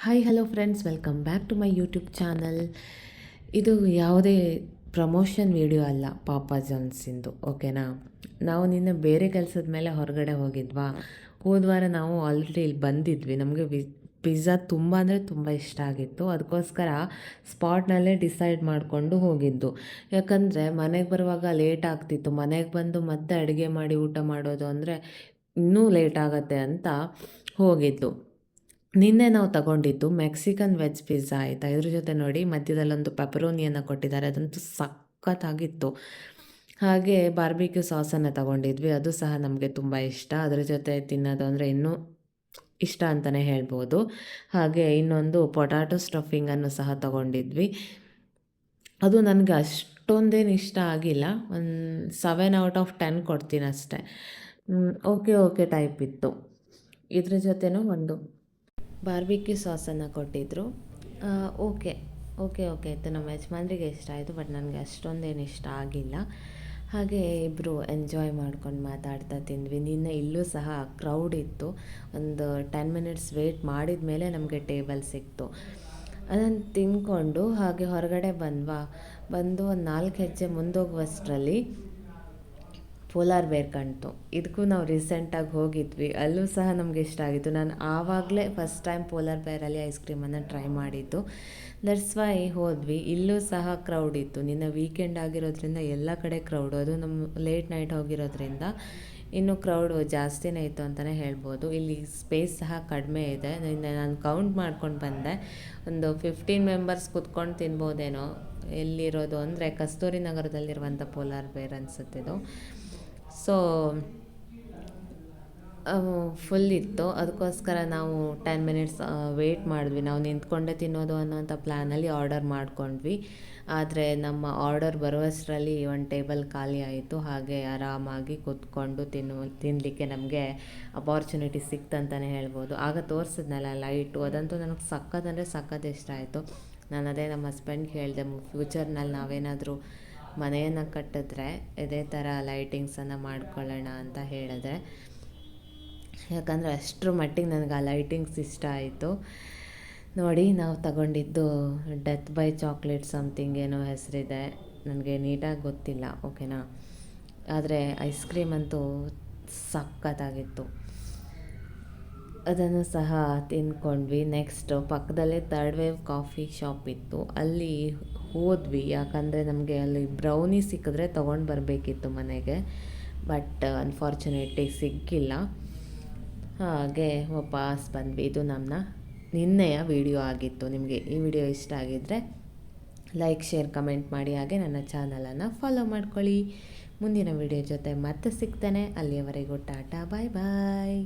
Hi hello friends, welcome back to my YouTube channel. ಇದು ಯಾವುದೇ promotion video ಅಲ್ಲ, ಪಾಪಾ ಜಾನ್ಸಿಂದು. ಓಕೆನಾ. ನಾವು ನಿನ್ನೆ ಬೇರೆ ಕೆಲಸದ ಮೇಲೆ ಹೊರಗಡೆ ಹೋಗಿದ್ವಾ. ಹೋದ್ವಾರ ನಾವು ಆಲ್ರೆಡಿ ಇಲ್ಲಿ ಬಂದಿದ್ವಿ. ನಮಗೆ ಪಿಜ್ಜಾ ತುಂಬ ಅಂದರೆ ತುಂಬ ಇಷ್ಟ ಆಗಿತ್ತು. ಅದಕ್ಕೋಸ್ಕರ ಸ್ಪಾಟ್ನಲ್ಲೇ ಡಿಸೈಡ್ ಮಾಡಿಕೊಂಡು ಹೋಗಿದ್ದು. ಯಾಕಂದರೆ ಮನೆಗೆ ಬರುವಾಗ ಲೇಟ್ ಆಗ್ತಿತ್ತು. ಮನೆಗೆ ಬಂದು ಮತ್ತೆ ಅಡುಗೆ ಮಾಡಿ ಊಟ ಮಾಡೋದು ಅಂದರೆ ಇನ್ನೂ ಲೇಟ್ ಆಗುತ್ತೆ ಅಂತ ಹೋಗಿದ್ದು. ನಿನ್ನೆ ನಾವು ತಗೊಂಡಿದ್ದು ಮೆಕ್ಸಿಕನ್ ವೆಜ್ ಪಿಜ್ಜಾ ಆಯಿತಾ. ಇದ್ರ ಜೊತೆ ನೋಡಿ ಮಧ್ಯದಲ್ಲೊಂದು ಪೆಪರೋನಿಯನ್ನು ಕೊಟ್ಟಿದ್ದಾರೆ, ಅದಂತೂ ಸಖತ್ತಾಗಿತ್ತು. ಹಾಗೆ ಬಾರ್ಬಿಕ್ಯೂ ಸಾಸನ್ನು ತಗೊಂಡಿದ್ವಿ, ಅದು ಸಹ ನಮಗೆ ತುಂಬ ಇಷ್ಟ. ಅದ್ರ ಜೊತೆ ತಿನ್ನೋದು ಅಂದರೆ ಇನ್ನೂ ಇಷ್ಟ ಅಂತಲೇ ಹೇಳ್ಬೋದು. ಹಾಗೆ ಇನ್ನೊಂದು ಪೊಟ್ಯಾಟೊ ಸ್ಟಫಿಂಗನ್ನು ಸಹ ತಗೊಂಡಿದ್ವಿ. ಅದು ನನಗೆ ಅಷ್ಟೊಂದೇನು ಇಷ್ಟ ಆಗಿಲ್ಲ, ಒಂದು 7/10 ಕೊಡ್ತೀನಿ ಅಷ್ಟೇ. ಓಕೆ ಓಕೆ ಟೈಪ್ ಇತ್ತು. ಇದ್ರ ಜೊತೆನೂ ಒಂದು ಬಾರ್ಬಿಕ್ಯೂ ಸಾಸನ್ನು ಕೊಟ್ಟಿದ್ದರು. ಓಕೆ ಓಕೆ ಓಕೆ ಇತ್ತು. ನಮ್ಮ ಯಜಮಾನ್ರಿಗೆ ಇಷ್ಟ ಆಯಿತು, ಬಟ್ ನನಗೆ ಅಷ್ಟೊಂದೇನು ಇಷ್ಟ ಆಗಿಲ್ಲ. ಹಾಗೆ ಇಬ್ಬರು ಎಂಜಾಯ್ ಮಾಡ್ಕೊಂಡು ಮಾತಾಡ್ತಾ ತಿಂದ್ವಿ. ನಿನ್ನೆ ಇಲ್ಲೂ ಸಹ ಕ್ರೌಡ್ ಇತ್ತು. ಒಂದು 10 ಮಿನಿಟ್ಸ್ ವೆಯ್ಟ್ ಮಾಡಿದ ಮೇಲೆ ನಮಗೆ ಟೇಬಲ್ ಸಿಕ್ತು. ಅದನ್ನು ತಿಂದ್ಕೊಂಡು ಹಾಗೆ ಹೊರಗಡೆ ಬಂದು ಒಂದು 4 ಹೆಜ್ಜೆ ಮುಂದೋಗುವಷ್ಟರಲ್ಲಿ ಪೋಲಾರ್ ಬೇರ್ ಕಾಣ್ತು. ಇದಕ್ಕೂ ನಾವು ರೀಸೆಂಟಾಗಿ ಹೋಗಿದ್ವಿ, ಅಲ್ಲೂ ಸಹ ನಮಗೆ ಇಷ್ಟ ಆಗಿತ್ತು. ನಾನು ಆವಾಗಲೇ ಫಸ್ಟ್ ಟೈಮ್ ಪೋಲಾರ್ ಬೇರಲ್ಲಿ ಐಸ್ ಕ್ರೀಮನ್ನು ಟ್ರೈ ಮಾಡಿದ್ದು. ದಟ್ಸ್ ವೈ ಹೋದ್ವಿ. ಇಲ್ಲೂ ಸಹ ಕ್ರೌಡ್ ಇತ್ತು. ನಿನ್ನೆ ವೀಕೆಂಡ್ ಆಗಿರೋದ್ರಿಂದ ಎಲ್ಲ ಕಡೆ ಕ್ರೌಡು. ಅದು ನಮ್ಮ ಲೇಟ್ ನೈಟ್ ಹೋಗಿರೋದ್ರಿಂದ ಇನ್ನೂ ಕ್ರೌಡು ಜಾಸ್ತಿನೇ ಇತ್ತು ಅಂತಲೇ ಹೇಳ್ಬೋದು. ಇಲ್ಲಿ ಸ್ಪೇಸ್ ಸಹ ಕಡಿಮೆ ಇದೆ. ನಿನ್ನೆ ನಾನು ಕೌಂಟ್ ಮಾಡ್ಕೊಂಡು ಬಂದೆ, ಒಂದು 15 ಮೆಂಬರ್ಸ್ ಕುತ್ಕೊಂಡು ತಿನ್ಬೋದೇನೋ. ಎಲ್ಲಿರೋದು ಅಂದರೆ ಕಸ್ತೂರಿ ನಗರದಲ್ಲಿರುವಂಥ ಪೋಲಾರ್ ಬೇರ್ ಅನಿಸುತ್ತಿದ್ದು. ಸೊ ಫುಲ್ ಇತ್ತು. ಅದಕ್ಕೋಸ್ಕರ ನಾವು 10 ಮಿನಿಟ್ಸ್ ವೆಯ್ಟ್ ಮಾಡಿದ್ವಿ. ನಾವು ನಿಂತ್ಕೊಂಡೇ ತಿನ್ನೋದು ಅನ್ನೋಂಥ ಪ್ಲ್ಯಾನಲ್ಲಿ ಆರ್ಡರ್ ಮಾಡ್ಕೊಂಡ್ವಿ. ಆದರೆ ನಮ್ಮ ಆರ್ಡರ್ ಬರುವಷ್ಟರಲ್ಲಿ ಒಂದು ಟೇಬಲ್ ಖಾಲಿ ಆಯಿತು. ಹಾಗೆ ಆರಾಮಾಗಿ ಕೂತ್ಕೊಂಡು ತಿನ್ನಲಿಕ್ಕೆ ನಮಗೆ ಅಪಾರ್ಚುನಿಟಿ ಸಿಕ್ತಂತಲೇ ಹೇಳ್ಬೋದು. ಆಗ ತೋರಿಸಿದ್ನಲ್ಲ ಲೈಟು, ಅದಂತೂ ನನಗೆ ಸಖತ್ ಸಖತ್ ಇಷ್ಟ ಆಯಿತು. ನಾನು ಅದೇ ನಮ್ಮ ಹಸ್ಬೆಂಡ್ಗೆ ಹೇಳಿದೆ, ಫ್ಯೂಚರ್ನಲ್ಲಿ ನಾವೇನಾದರೂ ಮನೆಯನ್ನು ಕಟ್ಟಿದ್ರೆ ಇದೇ ಥರ ಲೈಟಿಂಗ್ಸನ್ನು ಮಾಡ್ಕೊಳ್ಳೋಣ ಅಂತ ಹೇಳಿದೆ. ಯಾಕಂದರೆ ಅಷ್ಟರ ಮಟ್ಟಿಗೆ ನನಗೆ ಆ ಲೈಟಿಂಗ್ಸ್ ಇಷ್ಟ ಆಯಿತು. ನೋಡಿ, ನಾವು ತಗೊಂಡಿದ್ದು ಡೆತ್ ಬೈ ಚಾಕ್ಲೇಟ್ ಸಮಥಿಂಗ್ ಏನೋ ಹೆಸರಿದೆ, ನನಗೆ ನೀಟಾಗಿ ಗೊತ್ತಿಲ್ಲ. ಓಕೆನಾ. ಆದರೆ ಐಸ್ ಕ್ರೀಮ್ ಅಂತೂ ಸಖತ್ತಾಗಿತ್ತು. ಅದನ್ನು ಸಹ ತಿಂದ್ಕೊಂಡ್ವಿ. ನೆಕ್ಸ್ಟು ಪಕ್ಕದಲ್ಲೇ ಥರ್ಡ್ ವೇವ್ ಕಾಫಿ ಶಾಪ್ ಇತ್ತು, ಅಲ್ಲಿ ಹೋದ್ವಿ. ಯಾಕಂದರೆ ನಮಗೆ ಅಲ್ಲಿ ಬ್ರೌನಿ ಸಿಕ್ಕಿದ್ರೆ ತೊಗೊಂಡು ಬರಬೇಕಿತ್ತು ಮನೆಗೆ, ಬಟ್ ಅನ್ಫಾರ್ಚುನೇಟ್ಲಿ ಸಿಕ್ಕಿಲ್ಲ. ಹಾಗೆ ವಾಪಸ್ ಬಂದ್ವಿ. ಇದು ನಮ್ಮ ನಿನ್ನೆಯ ವಿಡಿಯೋ ಆಗಿತ್ತು. ನಿಮಗೆ ಈ ವಿಡಿಯೋ ಇಷ್ಟ ಆಗಿದ್ದರೆ ಲೈಕ್, ಶೇರ್, ಕಮೆಂಟ್ ಮಾಡಿ. ಹಾಗೆ ನನ್ನ ಚಾನಲನ್ನು ಫಾಲೋ ಮಾಡ್ಕೊಳ್ಳಿ. ಮುಂದಿನ ವಿಡಿಯೋ ಜೊತೆ ಮತ್ತೆ ಸಿಗ್ತೇನೆ. ಅಲ್ಲಿಯವರೆಗೂ ಟಾಟಾ, ಬಾಯ್ ಬಾಯ್.